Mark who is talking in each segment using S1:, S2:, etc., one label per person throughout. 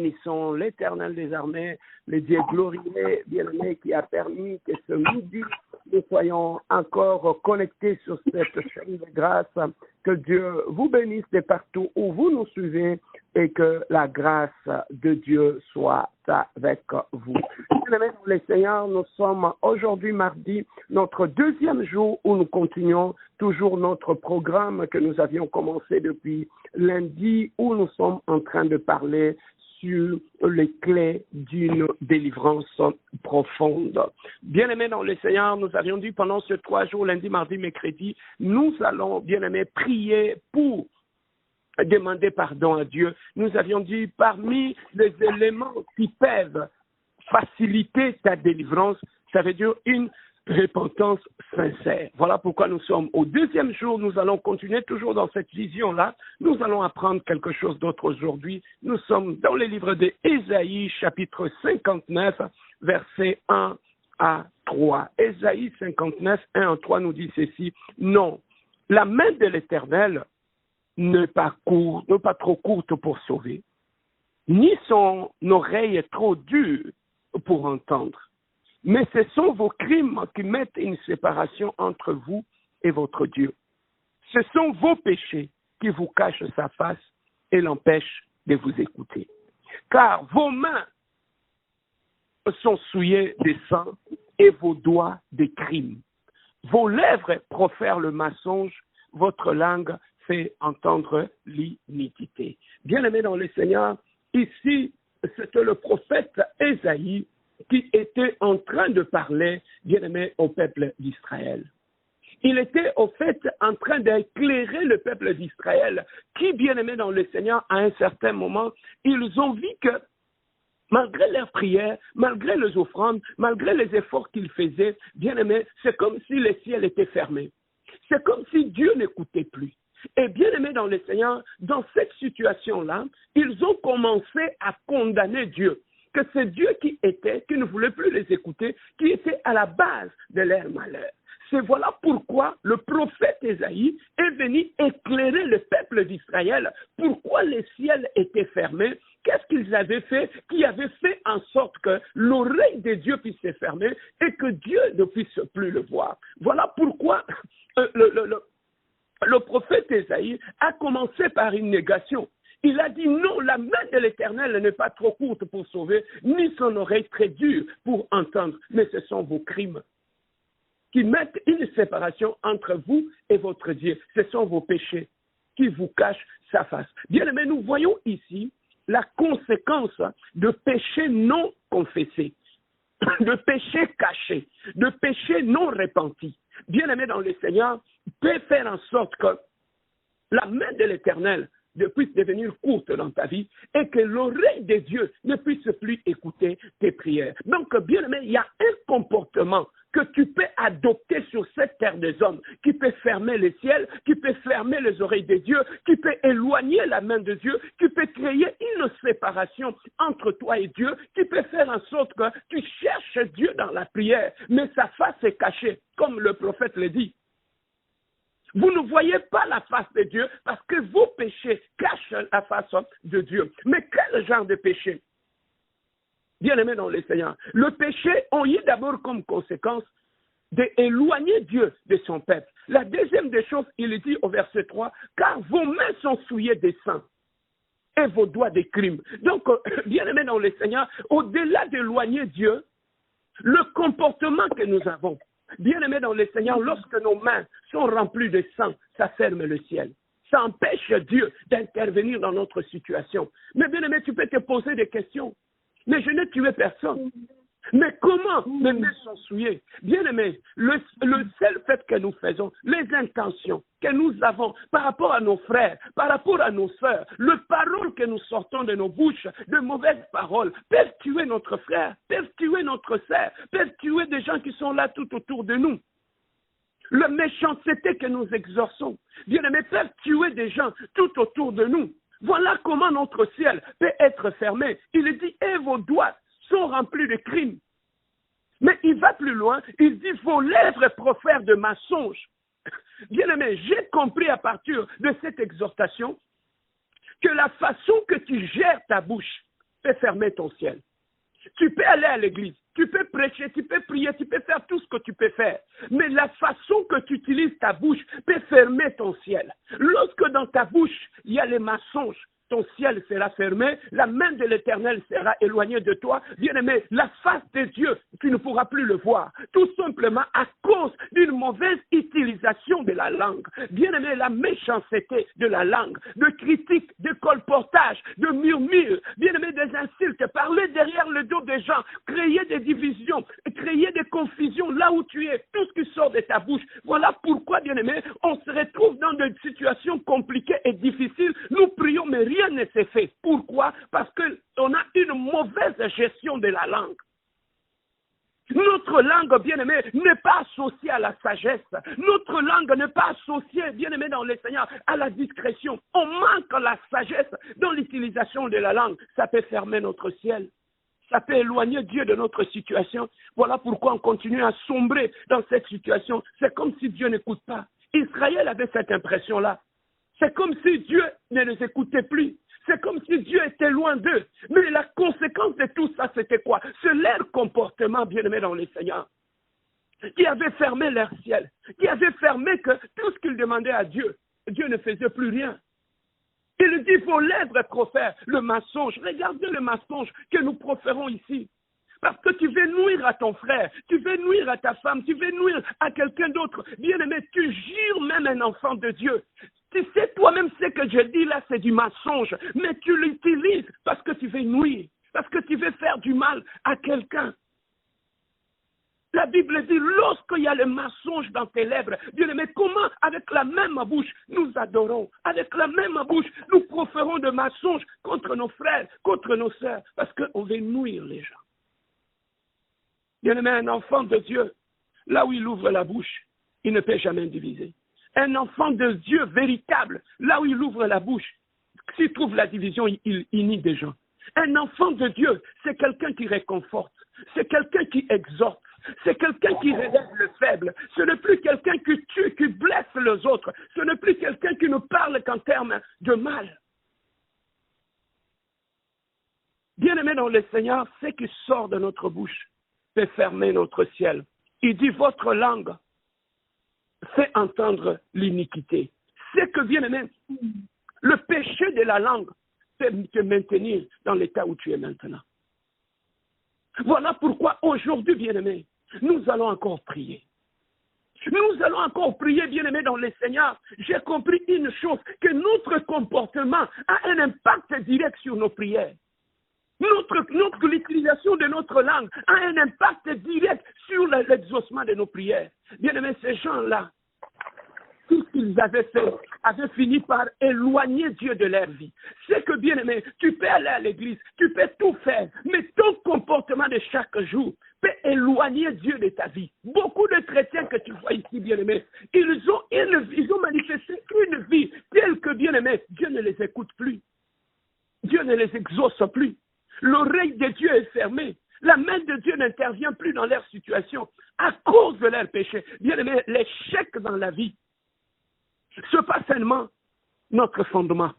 S1: bénissons l'Éternel des armées, le Dieu glorieux, bien-aimé, qui a permis que ce midi, nous soyons encore connectés sur cette chaîne de grâce. Que Dieu vous bénisse de partout où vous nous suivez et que la grâce de Dieu soit avec vous. Bien-aimés dans le Seigneur, nous sommes aujourd'hui mardi, notre deuxième jour où nous continuons toujours notre programme que nous avions commencé depuis lundi, où nous sommes en train de parler sur les clés d'une délivrance profonde. Bien-aimés dans le Seigneur, nous avions dit pendant ces 3 jours, lundi, mardi, mercredi, nous allons, bien-aimés, prier pour demander pardon à Dieu. Nous avions dit, parmi les éléments qui peuvent faciliter ta délivrance, ça veut dire une repentance sincère. Voilà pourquoi nous sommes au deuxième jour. Nous allons continuer toujours dans cette vision-là. Nous allons apprendre quelque chose d'autre aujourd'hui. Nous sommes dans le livre d'Ésaïe, chapitre 59, versets 1 à 3. Ésaïe 59, 1 à 3 nous dit ceci. Non, la main de l'Éternel n'est pas trop courte pour sauver, ni son oreille trop dure pour entendre. Mais ce sont vos crimes qui mettent une séparation entre vous et votre Dieu. Ce sont vos péchés qui vous cachent sa face et l'empêchent de vous écouter. Car vos mains sont souillées de sang et vos doigts de crimes. Vos lèvres profèrent le mensonge, votre langue fait entendre l'iniquité. Bien-aimés dans le Seigneur, ici, c'était le prophète Ésaïe qui était en train de parler, bien-aimé, au peuple d'Israël. Il était, au fait, en train d'éclairer le peuple d'Israël qui, bien-aimé dans le Seigneur, à un certain moment, ils ont vu que, malgré leurs prières, malgré les offrandes, malgré les efforts qu'ils faisaient, bien-aimé, c'est comme si les ciels étaient fermés. C'est comme si Dieu n'écoutait plus. Et bien aimé dans le Seigneur, dans cette situation-là, ils ont commencé à condamner Dieu. Que c'est Dieu qui ne voulait plus les écouter, qui était à la base de leur malheur. C'est voilà pourquoi le prophète Ésaïe est venu éclairer le peuple d'Israël. Pourquoi les ciels étaient fermés? Qu'est-ce qu'ils avaient fait qui avait fait en sorte que l'oreille de Dieu puisse se fermer et que Dieu ne puisse plus le voir? Voilà pourquoi le prophète Ésaïe a commencé par une négation. Il a dit non, la main de l'Éternel n'est pas trop courte pour sauver, ni son oreille très dure pour entendre, mais ce sont vos crimes qui mettent une séparation entre vous et votre Dieu. Ce sont vos péchés qui vous cachent sa face. Bien aimé, nous voyons ici la conséquence de péchés non confessés, de péchés cachés, de péchés non repentis. Bien aimé dans le Seigneur, peut faire en sorte que la main de l'Éternel puisse devenir courte dans ta vie et que l'oreille de Dieu ne puisse plus écouter tes prières. Donc, bien aimé, il y a un comportement que tu peux adopter sur cette terre des hommes, qui peut fermer les ciels, qui peut fermer les oreilles de Dieu, qui peut éloigner la main de Dieu, qui peut créer une séparation entre toi et Dieu, qui peut faire en sorte que tu cherches Dieu dans la prière, mais sa face est cachée, comme le prophète le dit. Vous ne voyez pas la face de Dieu parce que vos péchés cachent la face de Dieu. Mais quel genre de péché? Bien-aimé dans le Seigneur, le péché a eu d'abord comme conséquence d'éloigner Dieu de son peuple. La deuxième des choses, il dit au verset 3, « Car vos mains sont souillées de sang et vos doigts de crimes. » Donc, bien-aimé dans le Seigneur, au-delà d'éloigner Dieu, le comportement que nous avons, bien-aimés dans le Seigneur, lorsque nos mains sont remplies de sang, ça ferme le ciel. Ça empêche Dieu d'intervenir dans notre situation. Mais bien-aimé, tu peux te poser des questions. Mais je n'ai tué personne. Mais comment mes mains sont souillées? Bien-aimé, le seul fait que nous faisons, les intentions que nous avons par rapport à nos frères, par rapport à nos sœurs, les paroles que nous sortons de nos bouches, de mauvaises paroles, peuvent tuer notre frère, peuvent tuer notre sœur, peuvent tuer des gens qui sont là tout autour de nous. La méchanceté que nous exorçons, bien-aimé, peuvent tuer des gens tout autour de nous. Voilà comment notre ciel peut être fermé. Il dit, et vos doigts sont remplis de crimes. Mais il va plus loin, il dit, vos lèvres profèrent de mensonges. Bien-aimé, j'ai compris à partir de cette exhortation que la façon que tu gères ta bouche peut fermer ton ciel. Tu peux aller à l'église, tu peux prêcher, tu peux prier, tu peux faire tout ce que tu peux faire. Mais la façon que tu utilises ta bouche peut fermer ton ciel. Lorsque dans ta bouche, il y a les mensonges, ton ciel sera fermé, la main de l'Éternel sera éloignée de toi. Bien-aimé, la face de Dieu, tu ne pourras plus le voir, tout simplement à cause d'une mauvaise utilisation de la langue. Bien-aimé, la méchanceté de la langue, de critiques, de colportage, de murmures, bien-aimé, des insultes, parler derrière le dos des gens, créer des divisions, créer des confusions là où tu es, tout ce qui sort de ta bouche. Voilà pourquoi, bien-aimé, on se retrouve dans des situations compliquées et difficiles. Nous prions, mais rien ne s'est fait. Pourquoi? Parce qu'on a une mauvaise gestion de la langue. Notre langue, bien-aimé, n'est pas associée à la sagesse. Notre langue n'est pas associée, bien-aimé, dans le Seigneur, à la discrétion. On manque la sagesse dans l'utilisation de la langue. Ça peut fermer notre ciel. Ça peut éloigner Dieu de notre situation. Voilà pourquoi on continue à sombrer dans cette situation. C'est comme si Dieu n'écoute pas. Israël avait cette impression-là. C'est comme si Dieu ne les écoutait plus. C'est comme si Dieu était loin d'eux. Mais la conséquence de tout ça, c'était quoi? C'est leur comportement, bien-aimé dans le Seigneur, qui avait fermé leur ciel, qui avait fermé que tout ce qu'ils demandaient à Dieu, Dieu ne faisait plus rien. Il dit, vos lèvres profèrent le mensonge. Regardez le mensonge que nous proférons ici. Parce que tu veux nuire à ton frère, tu veux nuire à ta femme, tu veux nuire à quelqu'un d'autre. Bien-aimé, tu jures même un enfant de Dieu. Tu sais toi-même ce que je dis là, c'est du mensonge. Mais tu l'utilises parce que tu veux nuire, parce que tu veux faire du mal à quelqu'un. La Bible dit, lorsqu'il y a le mensonge dans tes lèvres, bien-aimé, comment avec la même bouche nous adorons? Avec la même bouche, nous proférons de mensonges contre nos frères, contre nos sœurs, parce qu'on veut nuire les gens. Bien-aimé, un enfant de Dieu, là où il ouvre la bouche, il ne peut jamais diviser. Un enfant de Dieu véritable, là où il ouvre la bouche, s'il trouve la division, il nie des gens. Un enfant de Dieu, c'est quelqu'un qui réconforte, c'est quelqu'un qui exhorte, c'est quelqu'un qui relève le faible. Ce n'est plus quelqu'un qui tue, qui blesse les autres. Ce n'est plus quelqu'un qui ne parle qu'en termes de mal. Bien-aimé dans le Seigneur, ce qui sort de notre bouche peut fermer notre ciel. Il dit, votre langue fait entendre l'iniquité. C'est que, bien-aimé, le péché de la langue peut te maintenir dans l'état où tu es maintenant. Voilà pourquoi aujourd'hui, bien-aimé, nous allons encore prier. Nous allons encore prier, bien-aimé, dans le Seigneur. J'ai compris une chose, que notre comportement a un impact direct sur nos prières. L'utilisation de notre langue a un impact direct sur l'exaucement de nos prières. Bien-aimé, ces gens-là, tout ce qu'ils avaient fait avait fini par éloigner Dieu de leur vie. C'est que, bien-aimé, tu peux aller à l'église, tu peux tout faire, mais ton comportement de chaque jour peut éloigner Dieu de ta vie. Beaucoup de chrétiens que tu vois ici, bien-aimé, ils ont manifesté une vie telle que, bien-aimé, Dieu ne les écoute plus. Dieu ne les exauce plus. L'oreille de Dieu est fermée. La main de Dieu n'intervient plus dans leur situation à cause de leur péché. Bien-aimé, l'échec dans la vie, ce n'est pas seulement notre fondement.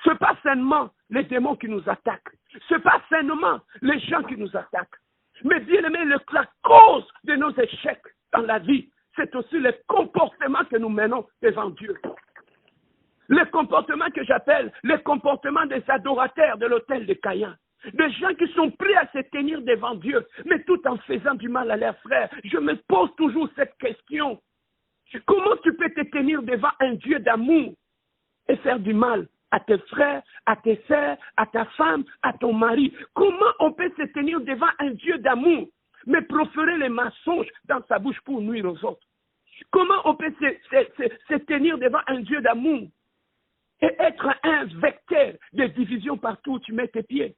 S1: Ce n'est pas seulement les démons qui nous attaquent. Ce n'est pas seulement les gens qui nous attaquent. Mais bien aimé, la cause de nos échecs dans la vie, c'est aussi le comportement que nous menons devant Dieu. Le comportement que j'appelle le comportement des adorateurs de l'autel de Caïn. Des gens qui sont prêts à se tenir devant Dieu, mais tout en faisant du mal à leurs frères. Je me pose toujours cette question. Comment tu peux te tenir devant un Dieu d'amour et faire du mal à tes frères, à tes sœurs, à ta femme, à ton mari? Comment on peut se tenir devant un Dieu d'amour, mais proférer les mensonges dans sa bouche pour nuire aux autres? Comment on peut se tenir devant un Dieu d'amour et être un vecteur de division partout où tu mets tes pieds?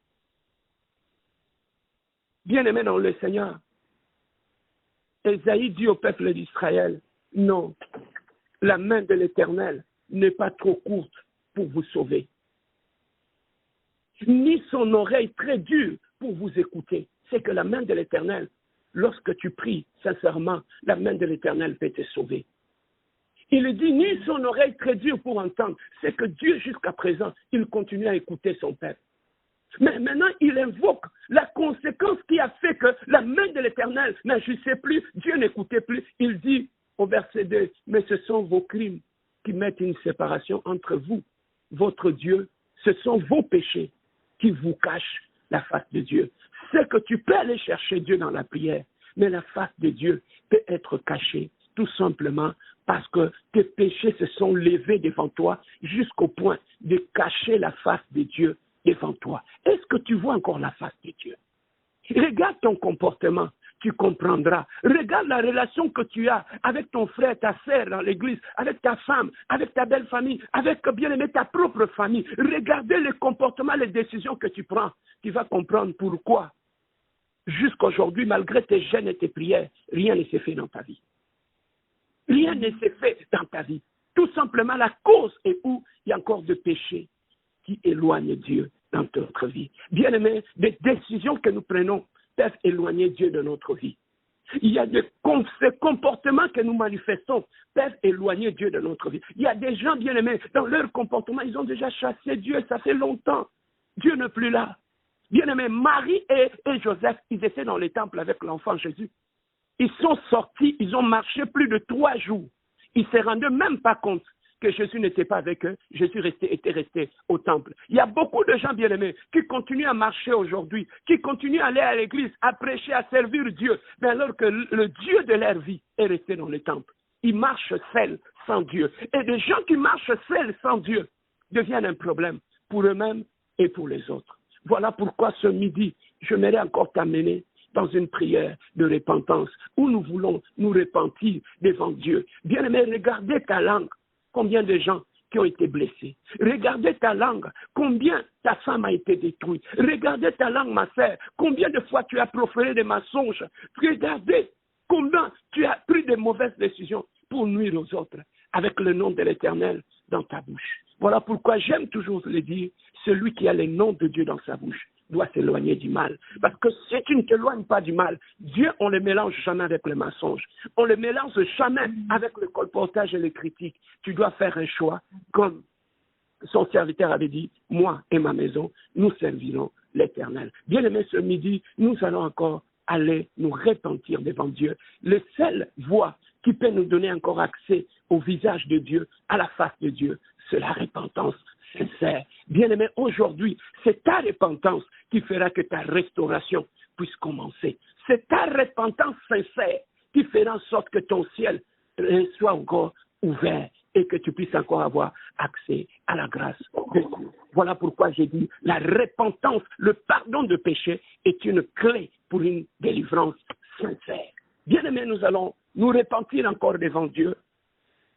S1: Bien-aimé dans le Seigneur, Ésaïe dit au peuple d'Israël, non, la main de l'Éternel n'est pas trop courte pour vous sauver, ni son oreille très dure pour vous écouter. C'est que la main de l'Éternel, lorsque tu pries sincèrement, la main de l'Éternel peut te sauver. Il dit, ni son oreille très dure pour entendre. C'est que Dieu, jusqu'à présent, il continue à écouter son peuple. Mais maintenant, il invoque la conséquence qui a fait que la main de l'Éternel n'agissait plus, Dieu n'écoutait plus. Il dit au verset 2, mais ce sont vos crimes qui mettent une séparation entre vous, votre Dieu. Ce sont vos péchés qui vous cachent la face de Dieu. C'est que tu peux aller chercher Dieu dans la prière, mais la face de Dieu peut être cachée tout simplement parce que tes péchés se sont levés devant toi jusqu'au point de cacher la face de Dieu devant toi. Est-ce que tu vois encore la face de Dieu? Regarde ton comportement, tu comprendras. Regarde la relation que tu as avec ton frère, ta sœur dans l'église, avec ta femme, avec ta belle famille, avec, bien aimé, ta propre famille. Regardez les comportements, les décisions que tu prends. Tu vas comprendre pourquoi. Jusqu'aujourd'hui, malgré tes jeûnes et tes prières, rien ne s'est fait dans ta vie. Rien ne s'est fait dans ta vie. Tout simplement, la cause est où il y a encore de péchés qui éloignent Dieu dans notre vie. Bien aimé, des décisions que nous prenons peuvent éloigner Dieu de notre vie. Il y a ces comportements que nous manifestons peuvent éloigner Dieu de notre vie. Il y a des gens, bien aimés, dans leur comportement, ils ont déjà chassé Dieu, ça fait longtemps. Dieu n'est plus là. Bien aimé, Marie et Joseph, ils étaient dans les temples avec l'enfant Jésus. Ils sont sortis, ils ont marché plus de 3 jours. Ils ne se rendaient même pas compte que Jésus n'était pas avec eux. Jésus était resté au temple. Il y a beaucoup de gens bien-aimés qui continuent à marcher aujourd'hui, qui continuent à aller à l'église, à prêcher, à servir Dieu, mais alors que le Dieu de leur vie est resté dans le temple. Ils marchent seuls, sans Dieu. Et des gens qui marchent seuls, sans Dieu, deviennent un problème pour eux-mêmes et pour les autres. Voilà pourquoi ce midi, j'aimerais encore t'amener dans une prière de repentance où nous voulons nous repentir devant Dieu. Bien-aimé, regardez ta langue, combien de gens qui ont été blessés. Regardez ta langue, combien ta femme a été détruite. Regardez ta langue, ma sœur, combien de fois tu as proféré des mensonges. Regardez combien tu as pris de mauvaises décisions pour nuire aux autres avec le nom de l'Éternel dans ta bouche. Voilà pourquoi j'aime toujours le dire, celui qui a le nom de Dieu dans sa bouche doit s'éloigner du mal. Parce que si tu ne t'éloignes pas du mal, Dieu, on ne le mélange jamais avec le mensonge. On ne le mélange jamais avec le colportage et les critiques. Tu dois faire un choix, comme son serviteur avait dit, moi et ma maison, nous servirons l'Éternel. Bien aimé, ce midi, nous allons encore aller nous repentir devant Dieu. Le seule voie qui peut nous donner encore accès au visage de Dieu, à la face de Dieu, c'est la repentance sincère. Bien-aimé, aujourd'hui, c'est ta repentance qui fera que ta restauration puisse commencer. C'est ta repentance sincère qui fera en sorte que ton ciel soit encore ouvert et que tu puisses encore avoir accès à la grâce de Dieu. Voilà pourquoi j'ai dit, la repentance, le pardon de péché est une clé pour une délivrance sincère. Bien-aimé, nous allons nous repentir encore devant Dieu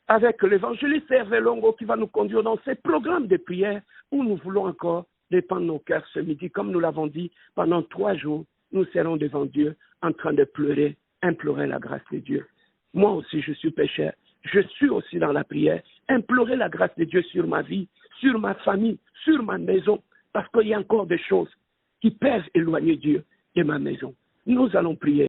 S1: avec l'évangéliste Hervé Longo qui va nous conduire dans ces programmes de prière où nous voulons encore répandre nos cœurs ce midi. Comme nous l'avons dit, pendant 3 jours, nous serons devant Dieu en train de pleurer, implorer la grâce de Dieu. Moi aussi, je suis pécheur. Je suis aussi dans la prière. Implorer la grâce de Dieu sur ma vie, sur ma famille, sur ma maison, parce qu'il y a encore des choses qui peuvent éloigner Dieu de ma maison. Nous allons prier.